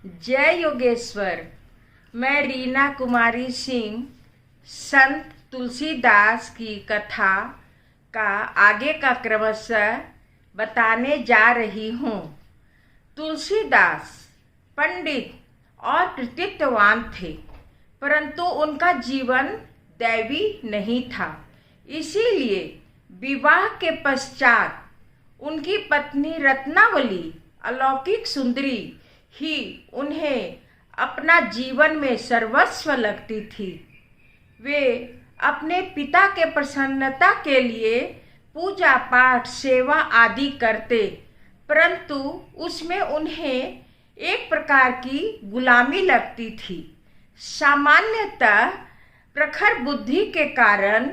जय योगेश्वर। मैं रीना कुमारी सिंह संत तुलसीदास की कथा का आगे का क्रमशः बताने जा रही हूँ। तुलसीदास पंडित और कृतित्ववान थे, परंतु उनका जीवन दैवी नहीं था। इसीलिए विवाह के पश्चात उनकी पत्नी रत्नावली अलौकिक सुंदरी ही उन्हें अपना जीवन में सर्वस्व लगती थी। वे अपने पिता के प्रसन्नता के लिए पूजा पाठ सेवा आदि करते, परंतु उसमें उन्हें एक प्रकार की गुलामी लगती थी। सामान्यतः प्रखर बुद्धि के कारण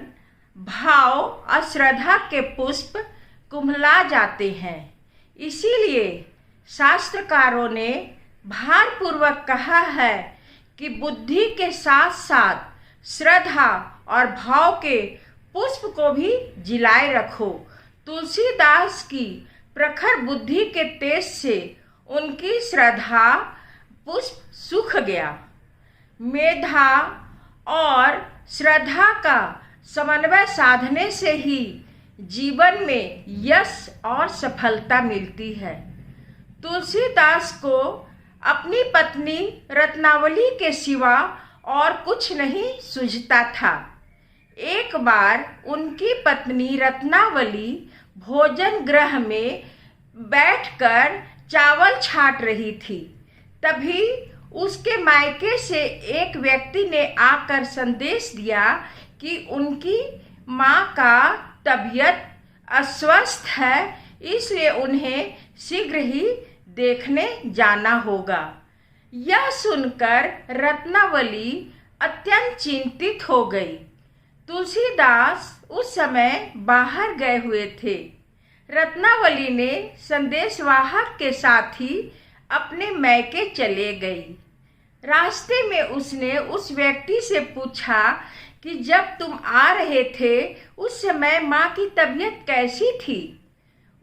भाव और श्रद्धा के पुष्प कुम्हला जाते हैं। इसीलिए शास्त्रकारों ने भारपूर्वक कहा है कि बुद्धि के साथ साथ श्रद्धा और भाव के पुष्प को भी जिलाए रखो। तुलसीदास की प्रखर बुद्धि के तेज से उनकी श्रद्धा पुष्प सूख गया। मेधा और श्रद्धा का समन्वय साधने से ही जीवन में यश और सफलता मिलती है। तुलसीदास को अपनी पत्नी रत्नावली के सिवा और कुछ नहीं सूझता था। एक बार उनकी पत्नी रत्नावली भोजन गृह में बैठकर चावल छाट रही थी। तभी उसके मायके से एक व्यक्ति ने आकर संदेश दिया कि उनकी माँ का तबीयत अस्वस्थ है, इसलिए उन्हें शीघ्र ही देखने जाना होगा। यह सुनकर रत्नावली अत्यंत चिंतित हो गई। तुलसीदास उस समय बाहर गए हुए थे। रत्नावली ने संदेशवाहक के साथ ही अपने मैके चले गई। रास्ते में उसने उस व्यक्ति से पूछा कि जब तुम आ रहे थे उस समय माँ की तबीयत कैसी थी।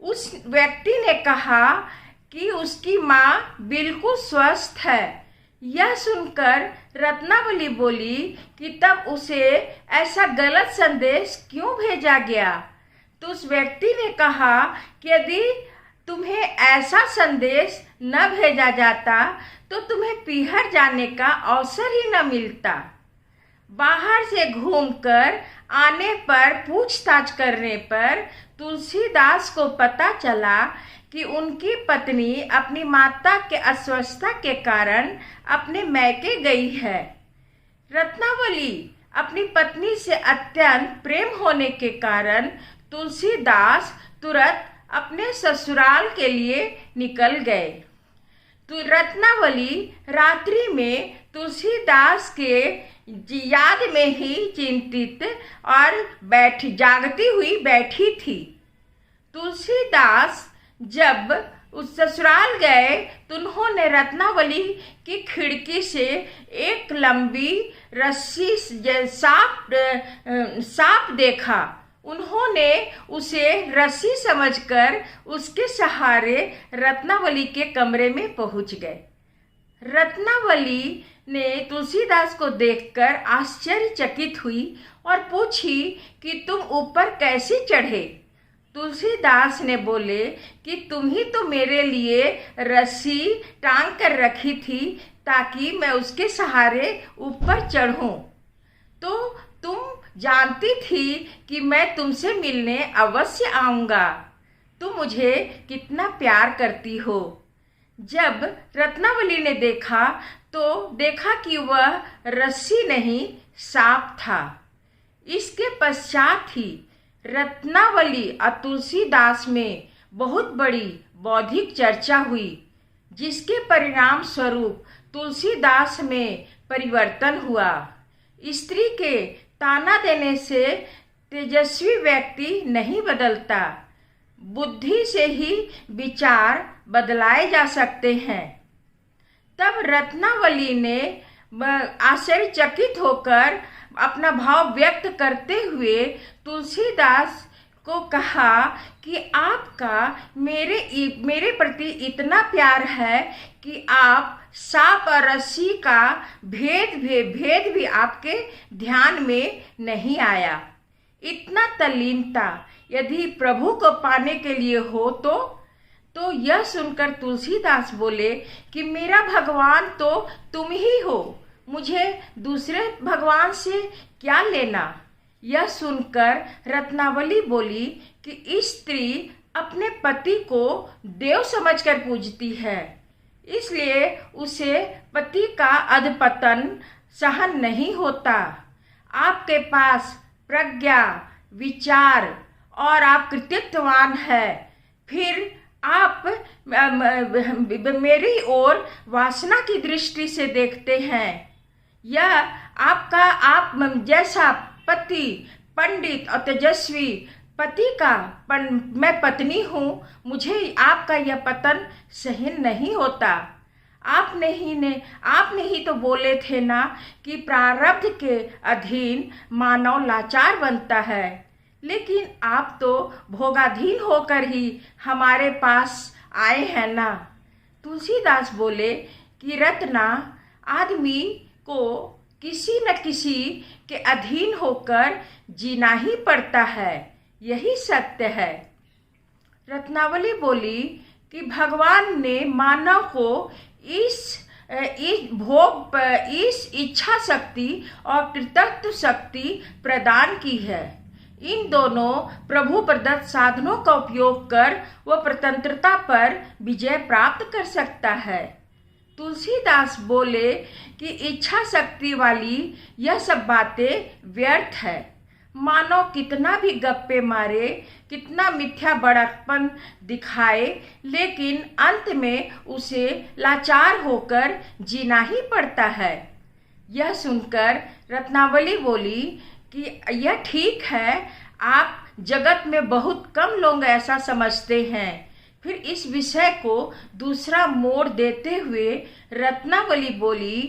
उस व्यक्ति ने कहा कि उसकी माँ बिल्कुल स्वस्थ है। यह सुनकर रत्नावली बोली कि तब उसे ऐसा गलत संदेश क्यों भेजा गया। तो उस व्यक्ति ने कहा कि यदि तुम्हें ऐसा संदेश न भेजा जाता तो तुम्हें पीहर जाने का अवसर ही न मिलता। बाहर से घूमकर आने पर पूछताछ करने पर तुलसीदास को पता चला कि उनकी पत्नी अपनी माता के अस्वस्थता के कारण अपने मैके गई है। रत्नावली अपनी पत्नी से अत्यंत प्रेम होने के कारण तुलसीदास तुरंत अपने ससुराल के लिए निकल गए। तो रत्नावली रात्रि में तुलसीदास के याद में ही चिंतित और जागती हुई बैठी थी। तुलसीदास जब उस ससुराल गए तो उन्होंने रत्नावली की खिड़की से एक लंबी रस्सी सांप देखा। उन्होंने उसे रस्सी समझकर उसके सहारे रत्नावली के कमरे में पहुंच गए। रत्नावली ने तुलसीदास को देखकर आश्चर्यचकित हुई और पूछी कि तुम ऊपर कैसे चढ़े। तुलसीदास ने बोले कि तुम ही तो मेरे लिए रस्सी टांग कर रखी थी ताकि मैं उसके सहारे ऊपर चढ़ूं। तो तुम जानती थी कि मैं तुमसे मिलने अवश्य आऊँगा। तुम मुझे कितना प्यार करती हो। जब रत्नावली ने देखा तो देखा कि वह रस्सी नहीं सांप था। इसके पश्चात ही रत्नावली और तुलसीदास में बहुत बड़ी बौद्धिक चर्चा हुई, जिसके परिणाम स्वरूप तुलसीदास में परिवर्तन हुआ। स्त्री के ताना देने से तेजस्वी व्यक्ति नहीं बदलता, बुद्धि से ही विचार बदलाए जा सकते हैं। तब रत्नावली ने आश्चर्यचकित होकर अपना भाव व्यक्त करते हुए तुलसीदास को कहा कि आपका मेरे प्रति इतना प्यार है कि आप सांप और रस्सी का भेद भी आपके ध्यान में नहीं आया। इतना तल्लीनता यदि प्रभु को पाने के लिए हो तो यह सुनकर तुलसीदास बोले कि मेरा भगवान तो तुम ही हो, मुझे दूसरे भगवान से क्या लेना। यह सुनकर रत्नावली बोली कि स्त्री अपने पति को देव समझकर पूजती है, इसलिए उसे पति का अधपतन सहन नहीं होता। आपके पास प्रज्ञा, विचार और आप कृतित्ववान है, फिर आप मेरी ओर वासना की दृष्टि से देखते हैं। यह आप जैसा पति, पंडित और तेजस्वी पति का मैं पत्नी हूँ, मुझे आपका यह पतन सहन नहीं होता। आपने ही तो बोले थे ना कि प्रारब्ध के अधीन मानव लाचार बनता है, लेकिन आप तो भोगाधीन होकर ही हमारे पास आए हैं ना। तुलसीदास बोले कि रत्ना, आदमी को किसी न किसी के अधीन होकर जीना ही पड़ता है, यही सत्य है। रत्नावली बोली कि भगवान ने मानव को इस इच्छा शक्ति और कृतज्ञ शक्ति प्रदान की है। इन दोनों प्रभु प्रदत्त साधनों का उपयोग कर वह स्वतंत्रता पर विजय प्राप्त कर सकता है। तुलसीदास बोले कि इच्छा शक्ति वाली यह सब बातें व्यर्थ है। मानव कितना भी गप्पे मारे, कितना मिथ्या बड़कपन दिखाए, लेकिन अंत में उसे लाचार होकर जीना ही पड़ता है। यह सुनकर रत्नावली बोली कि यह ठीक है, आप जगत में बहुत कम लोग ऐसा समझते हैं। फिर इस विषय को दूसरा मोड़ देते हुए रत्नावली बोली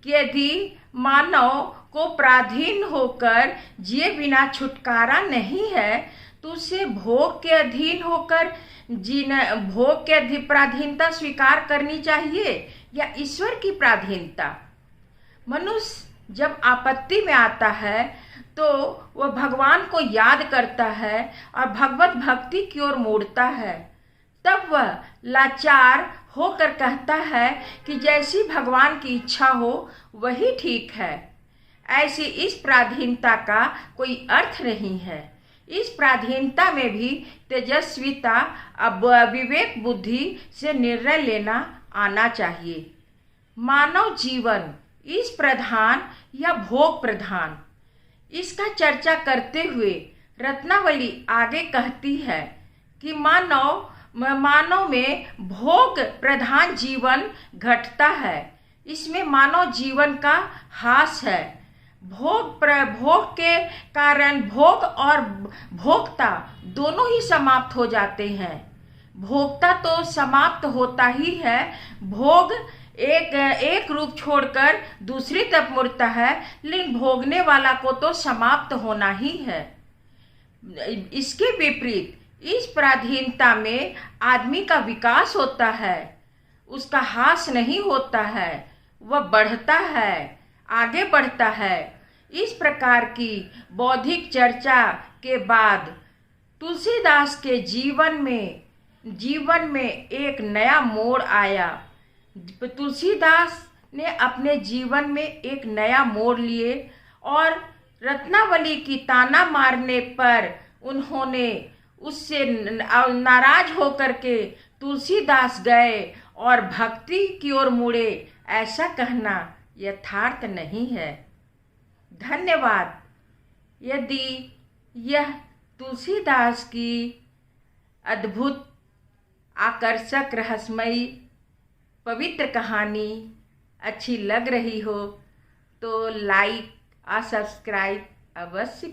कि यदि मानव को पराधीन होकर जिए बिना छुटकारा नहीं है, तो उसे भोग के अधीन होकर पराधीनता स्वीकार करनी चाहिए या ईश्वर की पराधीनता। मनुष्य जब आपत्ति में आता है तो वह भगवान को याद करता है और भगवत भक्ति की ओर मोड़ता है। तब वह लाचार होकर कहता है कि जैसी भगवान की इच्छा हो वही ठीक है। ऐसी इस पराधीनता का कोई अर्थ नहीं है। इस पराधीनता में भी तेजस्विता, विवेक बुद्धि से निर्णय लेना आना चाहिए। मानव जीवन इस प्रधान या भोग प्रधान, इसका चर्चा करते हुए रत्नावली आगे कहती है कि मानव में भोग प्रधान जीवन घटता है। इसमें मानव जीवन का हास है। भोग के कारण भोग और भोक्ता दोनों ही समाप्त हो जाते हैं। भोक्ता तो समाप्त होता ही है, भोग एक रूप छोड़कर दूसरी तरफ मुड़ता है, लेकिन भोगने वाला को तो समाप्त होना ही है। इसके विपरीत इस पराधीनता में आदमी का विकास होता है, उसका हास नहीं होता है, वह बढ़ता है, आगे बढ़ता है। इस प्रकार की बौद्धिक चर्चा के बाद तुलसीदास के जीवन में एक नया मोड़ आया। तुलसीदास ने अपने जीवन में एक नया मोड़ लिए और रत्नावली की ताना मारने पर उन्होंने उससे नाराज होकर के तुलसीदास गए और भक्ति की ओर मुड़े, ऐसा कहना यथार्थ नहीं है। धन्यवाद। यदि यह तुलसीदास की अद्भुत, आकर्षक, रहस्यमयी, पवित्र कहानी अच्छी लग रही हो तो लाइक और सब्सक्राइब अवश्य